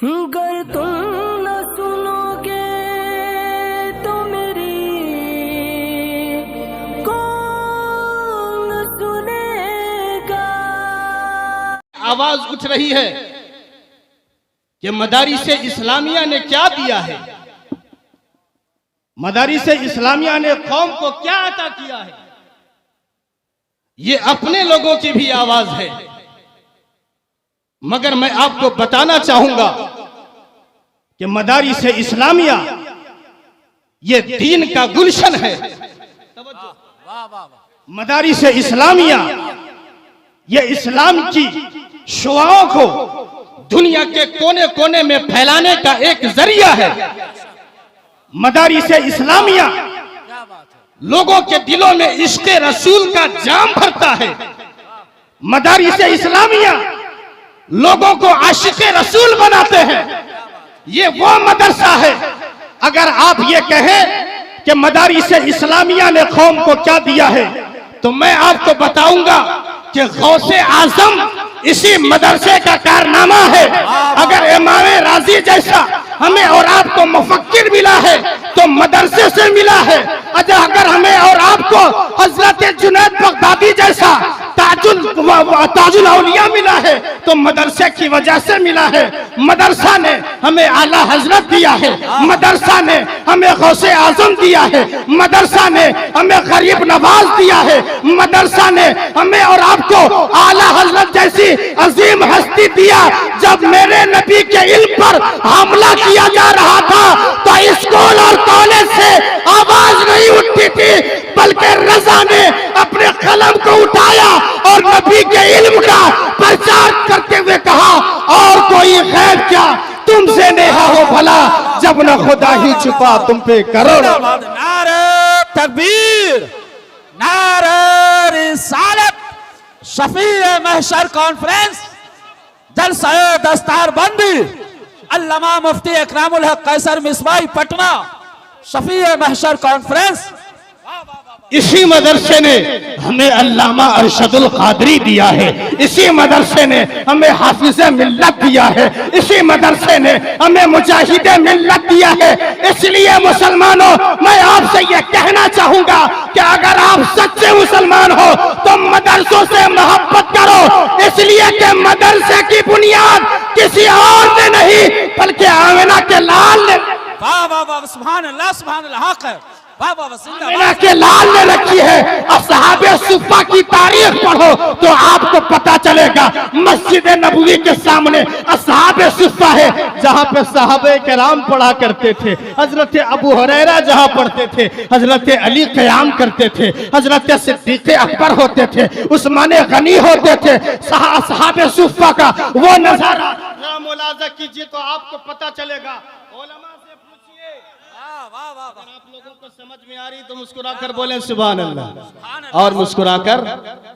अगर तुम न सुनोगे तो मेरी कौन सुनेगा। आवाज उठ रही है कि मदारिस इस्लामिया ने क्या दिया है, मदारिस इस्लामिया ने कौम को क्या अता किया है। ये अपने लोगों की भी आवाज है, मगर मैं आपको बताना चाहूंगा कि मदारिस इस्लामिया ये दीन का गुलशन है। मदारिस इस्लामिया ये इस्लाम की शुआओं को दुनिया के कोने कोने में फैलाने का एक जरिया है। मदारिस इस्लामिया लोगों के दिलों में इश्क़ रसूल का जाम भरता है। मदारिस इस्लामिया लोगों को आशिक़ रसूल बनाते हैं। ये वो मदरसा है। अगर आप ये कहें कि मदारिस इस्लामिया ने कौम को क्या दिया है, तो मैं आपको बताऊंगा कि गौसे आजम इसी मदरसे का कारनामा है। अगर इमाम राजी जैसा हमें और आपको मुफक्किर मिला है तो मदरसे से मिला है। अगर हमें और आपको हजरत जुनैद बगदादी जैसा ताजुल औलिया मिला है तो मदरसे की वजह से मिला है। मदरसा ने हमें आला हजरत दिया है, मदरसा ने हमें गौसे आजम दिया है, मदरसा ने हमें गरीब नवाज दिया है, मदरसा ने हमें और आपको आला हजरत जैसी अजीम हस्ती दिया। जब मेरे नबी के इल्म पर हमला किया जा रहा था तो स्कूल और कॉलेज से आवाज नहीं उठती थी, बल्कि रजा ने अपने कलम को उठाया और नबी के इल्म का प्रचार करते हुए कहा, और कोई गैर क्या तुमसे नेहा हो भला, जब न खुदा ही छुपा तुम पे करोड़ों। नारे तकबीर, नारे रिसालत, शफीए महशर कॉन्फ्रेंस, जलसाए दस्तारबंदी, अल्लामा मुफ्ती इकरामुल हक कैसर मिसवाई पटना, शफीए महशर कॉन्फ्रेंस। इसी मदरसे ने हमें अल्लामा अरशदुल कादरी दिया है, इसी मदरसे ने हमें हाफिज मिल्लत दिया है, इसी मदरसे ने हमें मुजाहिद मिल्लत दिया है। इसलिए मुसलमानों, मैं आपसे यह कहना चाहूंगा कि अगर आप सच्चे मुसलमान हो तो मदरसों से मोहब्बत करो, इसलिए कि मदरसे की बुनियाद किसी और ने नहीं बल्कि आमिना के लाल ने, वाह वाह वाह, सुभान अल्लाह, सुभान अल्लाह, हक है, आमिना के लाल ने रखी है। असहाबे सुफ़ा की तारीख पढ़ो तो आपको पता चलेगा। मस्जिद नबवी के सामने असहाबे सुफ़ा है, जहाँ पे सहाबे किराम पढ़ा करते थे। हजरत अबू हुरैरा जहाँ पढ़ते थे, हजरत अली क़याम करते थे, हजरत सिद्दीक़ अकबर होते थे, उस्मान गनी होते थे। असहाबे सुफ़ा का वो नजारा मुलाज़ा कीजिए तो आपको पता चलेगा। उलमा से पूछिए, अगर आप लोगों को समझ में आ रही तो मुस्कुरा कर बोलें सुभान अल्लाह, और मुस्कुरा कर।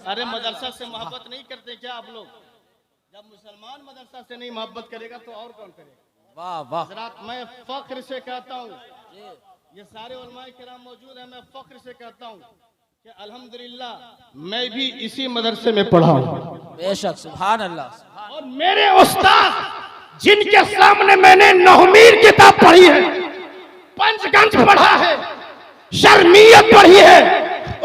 अरे मदरसा से मोहब्बत नहीं करते क्या आप लोग? जब मुसलमान मदरसा से नहीं मोहब्बत करेगा तो और कौन करेगा? वाह वाह। हज़रात, मैं फख्र से कहता हूँ, ये सारे उलमाए किराम मौजूद हैं, मैं फख्र से कहता हूँ कि अल्हम्दुलिल्लाह मैं भी इसी मदरसे में पढ़ा हूँ। बेशक, सुभान अल्लाह। और मेरे उस्ताद जिनके सामने मैंने नौमीर किताब पढ़ी है, पंचगंज पढ़ा है, शर्मियत पढ़ी है,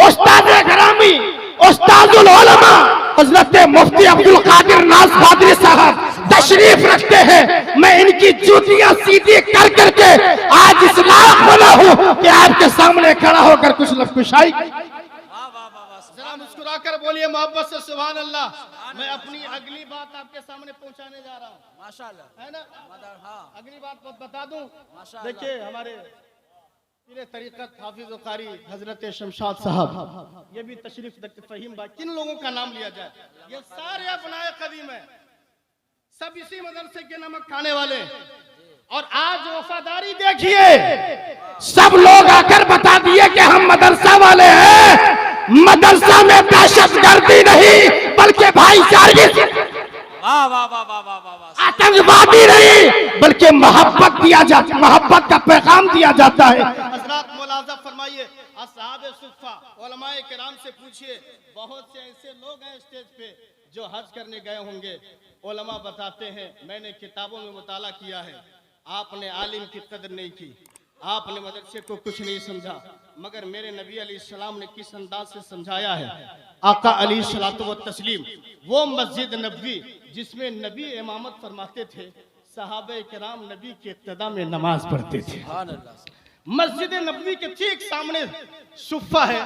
उस्ताद ग्रामी उस्तादुल उलमा हजरत मुफ्ती अब्दुल कादिर नाज कादरी साहब तशरीफ रखते हैं। मैं इनकी जूतियां सीधी कर करके आज इस लायक बना हूं कि आपके सामने खड़ा होकर कुछ लफ्ज़ जरा मुस्कुरा कर बोलिए मोहब्बत से सुभान अल्लाह। मैं अपनी अगली बात आपके सामने पहुंचाने जा रहा हूँ, माशाअल्लाह, है ना? अगली बात बता दूं। देखिए, हमारे पीरे तरीक़त हाफिज़ कारी हजरत शमशाद साहब, ये भी तशरीफ रखते। फहीम भाई, किन लोगों का नाम लिया जाए? ये सारे अपनाए कदीम है, सब इसी मदरसे के नमक खाने वाले। और आज वफादारी देखिए, सब लोग आकर बता दिए कि हम मदरसा वाले हैं। मदरसा में दहशतगर्दी नहीं बल्कि भाईचारे, वाह वाह वाह वाह वाह वाह, आतंकवादी नहीं बल्कि मोहब्बत दिया जाता, मोहब्बत का पैगाम दिया जाता है। हज़रात मुलाज़ा फरमाइए, असहाबे सुफ़ा उलमाए किराम से पूछिए, बहुत से ऐसे लोग हैं स्टेज पे जो हज करने गए होंगे, उलमा बताते हैं, मैंने किताबों में मुताला किया है, आपने आलिम की कदर नहीं की, आपने मदरसे को कुछ नहीं समझा, मगर मेरे नबी अलैहिस्सलाम ने किस अंदाज से समझाया है। आका अलैहिस्सलातु व तस्लीम, वो मस्जिद नबवी जिसमें नबी इमामत फरमाते थे, सहाबे किराम नबी के इक्तदा में नमाज पढ़ते थे। मस्जिद नबवी के ठीक सामने सुफ़ा है,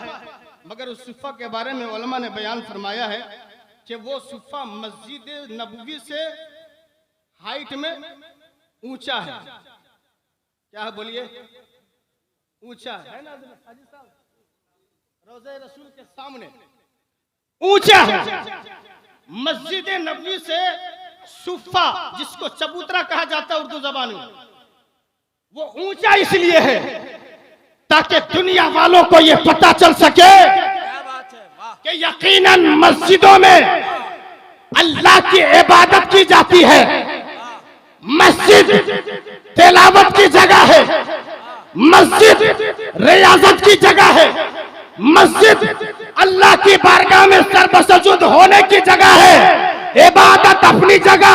मगर उस सुफ़ा के बारे में उलमा ने बयान फरमाया है कि वो सुफ़ा मस्जिद नबवी से हाइट में ऊंचा है। क्या है बोलिए? ऊंचा है ना हाजी साहब? रोज़े रसूल के सामने ऊंचा है। मस्जिद नबवी से सुफ़ा, जिसको चबूतरा कहा जाता है उर्दू जबान में, वो ऊंचा इसलिए है ताकि दुनिया वालों को ये पता चल सके कि यकीनन मस्जिदों में अल्लाह की इबादत की जाती है। मस्जिद तिलावत की जगह है, मस्जिद रियाजत की जगह है, मस्जिद अल्लाह की बारगाह में सरबसजुद होने की जगह है। इबादत अपनी जगह,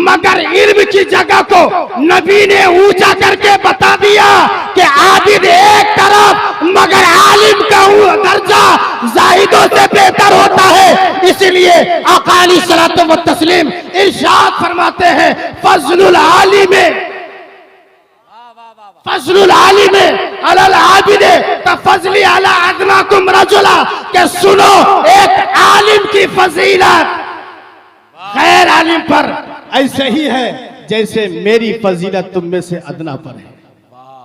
मगर इल्म की जगह को नबी ने ऊंचा करके बता दिया कि आबिद एक तरफ, मगर आलिम का दर्जा जाहिदों से बेहतर होता है। इसीलिए आका अलैहिस्सलातु व तस्लीम इरशाद फरमाते हैं, फज़लुल आलिम अलल आबिद कफ़ज़ली अला अदनाकुम रजुला, के सुनो एक आलिम की फजीलत गैर आलिम पर ऐसे ही है जैसे मेरी फजीलत तुम में से अदना पर है।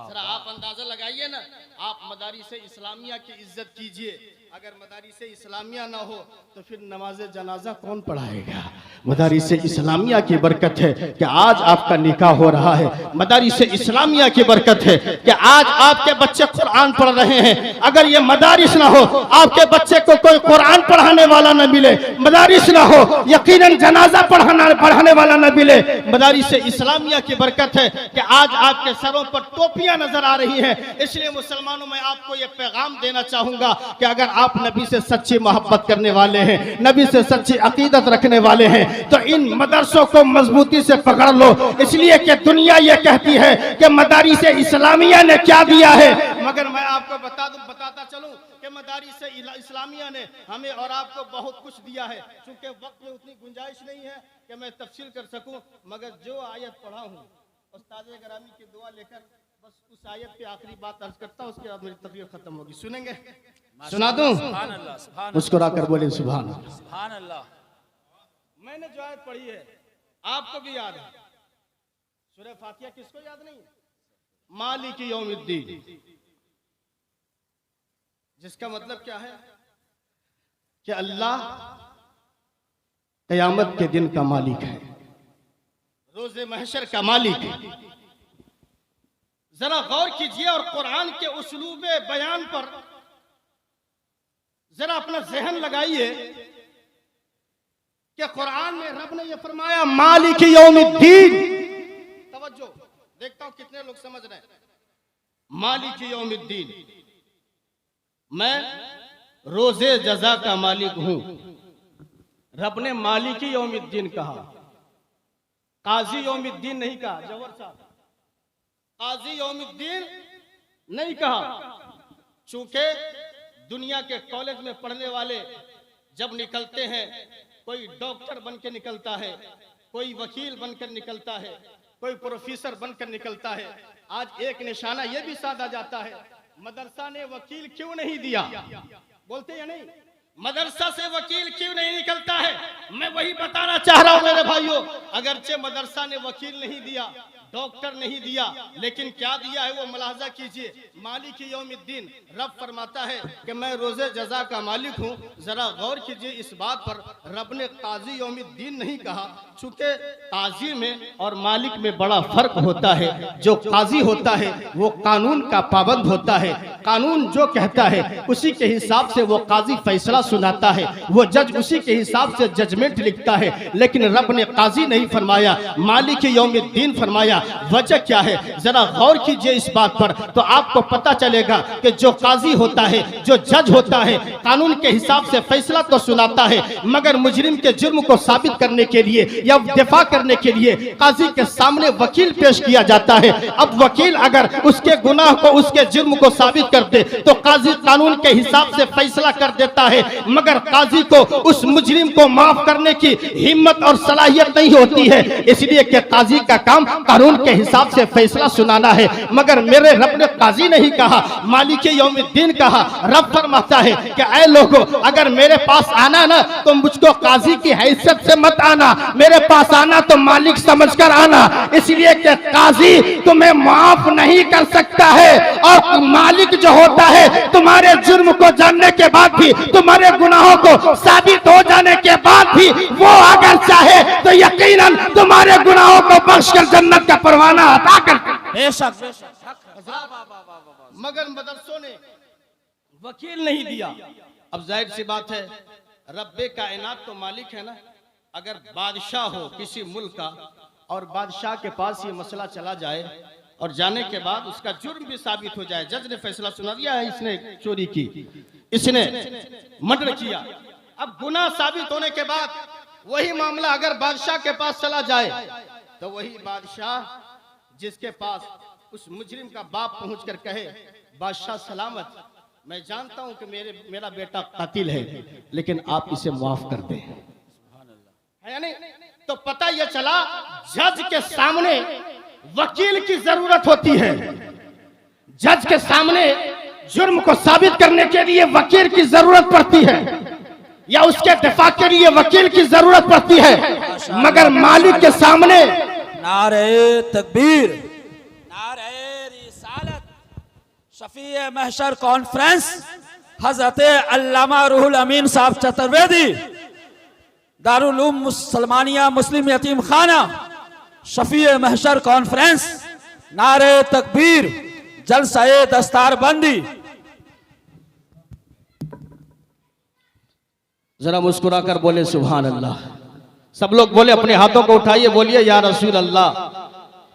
जरा आप अंदाजा लगाइए ना, आप मदारिस इस्लामिया की इज्जत कीजिए, अगर मदारिस इस्लामिया ना हो तो फिर नमाज जनाजा कौन पढ़ाएगा? मदारिस इस्लामिया की बरकत है कि आज आपका निकाह हो रहा है, मदारिस इस्लामिया की बरकत है कि आज आपके बच्चे कुरान पढ़ रहे हैं। अगर ये मदारिस ना हो, आपके बच्चे को कोई कुरान पढ़ाने वाला न मिले, मदारिस ना हो, यकीनन जनाजा पढ़ाने वाला न मिले। मदारिस इस्लामिया की बरकत है कि आज आपके सरों पर टोपियां नजर आ रही हैं। इसलिए मुसलमानों में आपको ये पैगाम देना चाहूंगा कि अगर आप नबी से सच्ची मोहब्बत करने वाले हैं, नबी से सच्ची अकीदत रखने वाले हैं, तो इन मदरसों को मजबूती से पकड़ लो। इसलिए कि दुनिया ये कहती है कि मदारिस इस्लामिया ने क्या दिया है, मगर मैं आपको बताता चलूं कि मदारिस इस्लामिया ने हमें और आपको बहुत कुछ दिया है। चूंकि वक्त में उतनी गुंजाइश नहीं है कि मैं तफसील कर सकूं, मगर जो आयत पढ़ा हूं उस्ताद गिरामी की दुआ लेकर बस उस आयत पे आखिरी बात अर्ज करता हूं, उसके बाद मेरी तकरीर खत्म होगी। सुनेंगे? सुना दूं? मुस्कुरा कर बोले सुभान अल्लाह। मैंने जो आयत पढ़ी है आपको भी याद है, सूरह फातिहा किसको याद नहीं है? मालिकी यौमिद्दीन, जिसका मतलब क्या है कि अल्लाह क़यामत के दिन का मालिक है, रोज़े महशर का मालिक है। जरा गौर कीजिए और कुरान के उसलूबे बयान पर जरा अपना ज़हन लगाइए कि कुरान में रब ने यह फरमाया मालिकी यौमिद्दीन। तवज्जो, देखता हूं कितने लोग समझ रहे हैं। मालिकी यौमिद्दीन, मैं रोजे जजा का मालिक हूं। रब ने मालिकी यौमिद्दीन कहा, काजी यौमिद्दीन नहीं कहा। जवर साहब, काजी यौमिद्दीन नहीं कहा, चूंकि दुनिया के कॉलेज में पढ़ने वाले जब निकलते हैं, कोई डॉक्टर बनकर निकलता है, कोई वकील बनकर निकलता है, कोई प्रोफेसर बनकर निकलता है। आज एक निशाना यह भी साधा जाता है, मदरसा ने वकील क्यों नहीं दिया? बोलते या नहीं? मदरसा से वकील क्यों नहीं निकलता है? मैं वही बताना चाह रहा हूं मेरे भाइयों। अगरचे मदरसा ने वकील नहीं दिया, डॉक्टर नहीं दिया, लेकिन क्या दिया है वो मुलाहजा कीजिए। मालिकी यौमिद्दीन, रब फरमाता है कि मैं रोजे जजा का मालिक हूँ। जरा गौर कीजिए इस बात पर, रब ने काजी यौमिद्दीन नहीं कहा, चूंकि काजी में और मालिक में बड़ा फर्क होता है। जो काजी होता है वो कानून का पाबंद होता है, कानून जो कहता है उसी के हिसाब से वो काजी फैसला सुनाता है, वो जज उसी के हिसाब से जजमेंट लिखता है। लेकिन रब ने काजी नहीं फरमाया, मालिक यौमिद्दीन फरमाया। वजह क्या है, जरा गौर कीजिए इस बात पर, तो आपको पता चलेगा कि जो काजी होता है, जो जज होता है, कानून के हिसाब से फैसला तो सुनाता है, मगर मुजरिम के जुर्म को साबित करने के लिए या दिफा करने के लिए काजी के सामने वकील पेश किया जाता है। अब वकील अगर उसके गुनाह को, उसके जुर्म को साबित कर दे तो काजी कानून के हिसाब से फैसला कर देता है, मगर काजी को उस मुजरिम को माफ करने की हिम्मत और सलाहियत नहीं होती है। इसलिए कि काजी का काम कानून के हिसाब से फैसला सुनाना है। मगर मेरे रब ने काजी नहीं कहा, मालिक यौमिद्दीन कहा। रब फरमाता है कि ऐ लोगों, अगर मेरे पास आना ना तो मुझको काजी की हैसियत से मत आना, मेरे पास आना तो मालिक समझकर आना। इसलिए कि काजी तुम्हें माफ नहीं कर सकता है, और मालिक जो होता है तुम्हारे जुर्म को जानने के बाद भी, तुम्हारे गुनाहों को साबित हो जाने के बाद भी, वो अगर चाहे तो यकीनन तुम्हारे गुनाहों को बख्शकर जन्नत का परवाना अता कर। बेशक मगर मदरसों ने वकील नहीं दिया। अब जाहिर सी बात है, रब्बे कायनात तो मालिक है ना। अगर बादशाह हो किसी मुल्क का और बादशाह के पास ये मसला चला जाए और जाने के बाद उसका जुर्म भी साबित हो जाए, जज ने फैसला सुना दिया है इसने चोरी की, इसने मर्डर किया, अब गुनाह साबित होने के बाद वही मामला अगर बादशाह के पास चला जाए तो वही बादशाह जिसके पास उस मुजरिम का बाप पहुंचकर कहे, बादशाह सलामत, मैं जानता हूं कि मेरा बेटा कातिल है, लेकिन आप इसे माफ कर दें, है नहीं? तो पता यह चला जज के सामने वकील की जरूरत होती है। जज के सामने जुर्म को साबित करने के लिए वकील की जरूरत पड़ती है, या उसके दिफा के लिए वकील की जरूरत पड़ती है। मगर मालिक के सामने नारे तकबीर, नारे रिसालत, शफीए महशर कॉन्फ्रेंस हजरत अल्लामा रूहुल अमीन साहब चतुर्वेदी, दारुल उलूम मुसलमानिया मुस्लिम यतीम खाना, शफीए महशर कॉन्फ्रेंस, नारे तकबीर, जलसाए दस्तार बंदी। जरा मुस्कुरा कर बोले सुभान अल्लाह। सब लोग बोले, अपने हाथों को उठाइए, बोलिए या रसूल अल्लाह।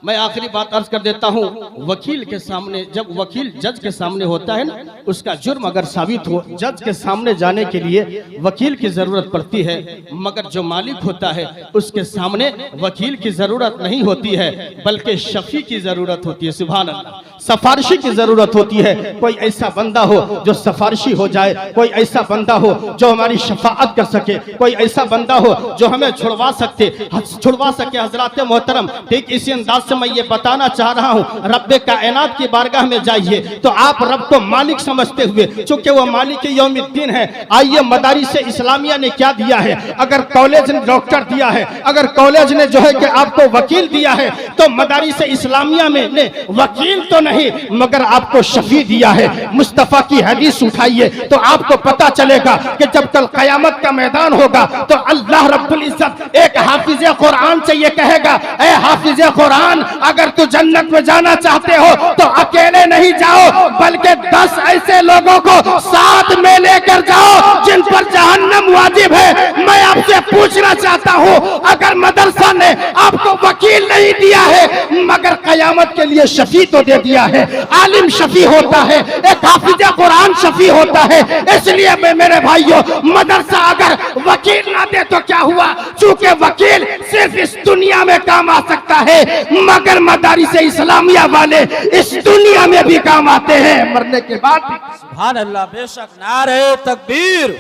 मैं आखिरी बात अर्ज कर देता हूँ, वकील के सामने, जब वकील जज के सामने होता है ना, उसका जुर्म अगर साबित हो, जज के सामने जाने के लिए वकील की जरूरत पड़ती है। मगर जो मालिक होता है उसके सामने वकील की जरूरत नहीं होती है, बल्कि शफी की जरूरत होती है। सुभान अल्लाह। सफारिशी की जरूरत होती है। कोई ऐसा बंदा हो जो सफारिशी हो जाए, कोई ऐसा बंदा हो जो हमारी शफाअत कर सके, कोई ऐसा बंदा हो जो हमें छुड़वा सके। हजरात मोहतरम, ठीक इसी अंदाज से मैं ये बताना चाह रहा हूँ, रब्बे कायनात की बारगाह में जाइए तो आप रब को मालिक समझते हुए, चूंकि वो मालिक यौमिद्दीन है। आइए, मदारिस इस्लामिया ने क्या दिया है? अगर कॉलेज ने डॉक्टर दिया है, अगर कॉलेज ने जो है कि आपको वकील दिया है, तो मदारिस इस्लामिया में ने वकील तो नहीं मगर आपको शफी दिया है। मुस्तफा की हदीस उठाइए तो आपको पता चलेगा कि जब कल कयामत का मैदान होगा तो अल्लाह रब्बुल इज्जत एक हाफिज कुरान से ये कहेगा, ऐ हाफिज कुरान, अगर तू जन्नत में जाना चाहते हो तो अकेले नहीं जाओ, बल्कि 10 ऐसे लोगों को साथ में लेकर जाओ जिन पर जहन्नम वाजिब है। मैं आपसे पूछना चाहता हूँ, अगर मदरसा ने आपको वकील नहीं दिया है मगर कयामत के लिए शफी तो दे दिया है, आलिम शफी होता है, एक हाफिज कुरान शफी होता है। इसलिए मेरे भाइयों, मदरसा अगर वकील ना दे तो क्या हुआ? चूंकि वकील सिर्फ इस दुनिया में काम आ सकता है, मगर मदारिस इस्लामिया वाले इस दुनिया में भी काम आते हैं, मरने के बाद भी। सुभान अल्लाह। बेशक। नारे तकबीर,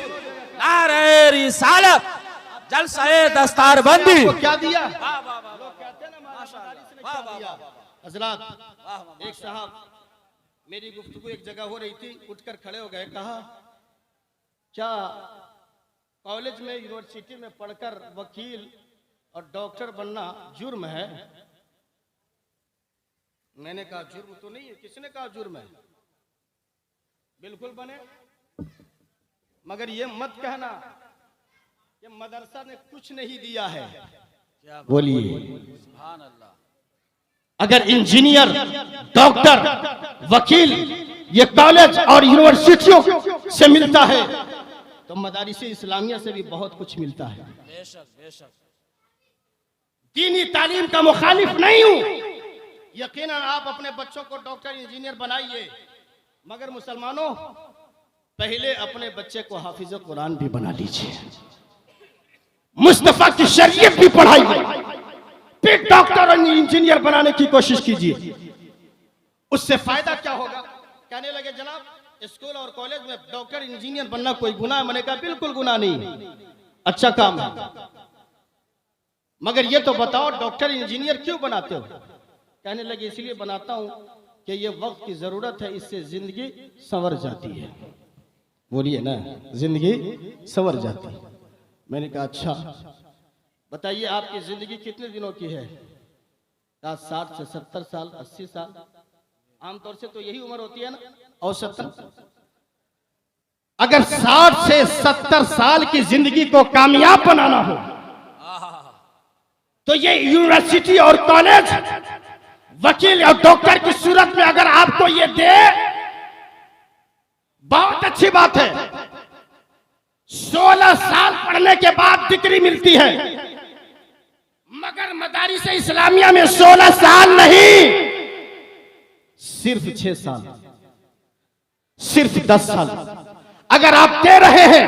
नारे रिसालत, जलसाए दस्तार बंदी। क्या दिया? हजरात, एक साहब, मेरी गुफ्तगू एक जगह हो रही थी, उठकर खड़े हो गए, कहा क्या कॉलेज में, यूनिवर्सिटी में पढ़कर वकील और डॉक्टर बनना जुर्म है? मैंने कहा जुर्म तो नहीं है। किसने कहा जुर्म है? बिल्कुल बने, मगर ये मत कहना कि मदरसा ने कुछ नहीं दिया है। बोलिए सुभान अल्लाह। अगर इंजीनियर, डॉक्टर, वकील ये कॉलेज और यूनिवर्सिटियों से मिलता है, तो मदारिस इस्लामिया से भी बहुत कुछ मिलता है। बेशक बेशक। दीनी तालीम का मुखालिफ नहीं हूं, यकीनन आप अपने बच्चों को डॉक्टर इंजीनियर बनाइए, मगर मुसलमानों पहले अपने बच्चे को हाफिज कुरान भी बना लीजिए, मुस्तफा की शरीयत भी पढ़ाइए, फिर डॉक्टर और इंजीनियर बनाने की कोशिश कीजिए। उससे फायदा क्या होगा? कहने लगे जनाब स्कूल और कॉलेज में डॉक्टर इंजीनियर बनना कोई गुनाह? मैंने कहा बिल्कुल गुनाह नहीं, अच्छा काम है, मगर ये तो बताओ डॉक्टर इंजीनियर क्यों बनाते हो? कहने लगे इसलिए बनाता हूं कि ये वक्त की जरूरत है, इससे जिंदगी संवर जाती है। बोलिए ना, जिंदगी संवर जाती है। मैंने कहा अच्छा बताइए आपकी जिंदगी कितने दिनों की है? 60 से 70 साल, 80 साल, आमतौर से तो यही उम्र होती है ना औसतन। अगर 60 से 70 साल की जिंदगी को कामयाब बनाना हो तो ये यूनिवर्सिटी और कॉलेज वकील और डॉक्टर की सूरत में अगर आपको ये दे, बहुत अच्छी बात है। 16 साल पढ़ने के बाद डिग्री मिलती है, मगर मदारिस इस्लामिया में 16 साल नहीं, सिर्फ 6 साल, सिर्फ 10 साल। अगर आप दे रहे हैं,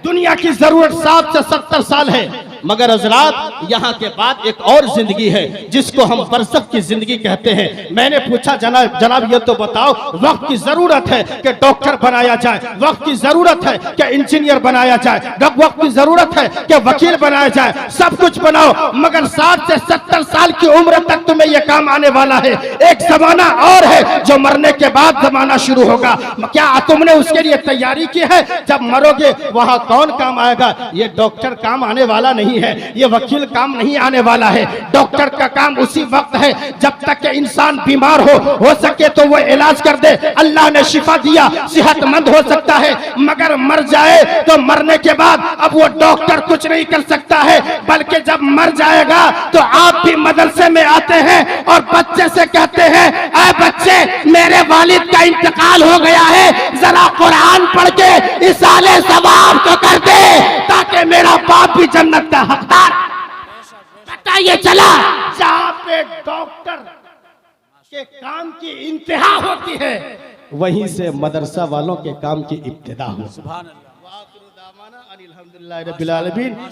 दुनिया की जरूरत 60 से 70 साल है, मगर हजरात यहाँ के बाद एक और जिंदगी है जिसको हम बरसक की जिंदगी कहते हैं। मैंने पूछा जनाब ये तो बताओ, वक्त की जरूरत है कि डॉक्टर बनाया जाए, वक्त की जरूरत है कि इंजीनियर बनाया जाए, वक्त की जरूरत है कि वकील बनाया जाए, सब कुछ बनाओ, मगर 60 से 70 साल की उम्र तक तुम्हें यह काम आने वाला है। एक जमाना और है जो मरने के बाद जमाना शुरू होगा। क्या तुमने उसके लिए तैयारी की है? जब मरोगे वहां कौन काम आएगा? ये डॉक्टर काम आने वाला नहीं है, ये वकील काम नहीं आने वाला है। डॉक्टर का काम उसी वक्त है जब तक कि इंसान बीमार हो सके तो वो इलाज कर दे। अल्लाह ने शिफा दिया, सेहतमंद हो सकता है, मगर मर जाए तो मरने के बाद अब वो डॉक्टर कुछ नहीं कर सकता है, बल्कि जब मर जाएगा तो आप भी मदरसे में आते हैं और बच्चे से कहते हैं, ऐ बच्चे मेरे वालिद का इंतकाल हो गया है, जरा कुरान पढ़ के इसाले सवाब तो कर दे ताकि मेरा बाप भी जन्नत का हकदार। पता ये चला जहां पे डॉक्टर के काम की इंतहा होती है, वहीं से मदरसा वालों के काम की इब्तिदा होती है। सुभान अल्लाह। अल्हम्दुलिल्लाह रब्बिल आलमीन।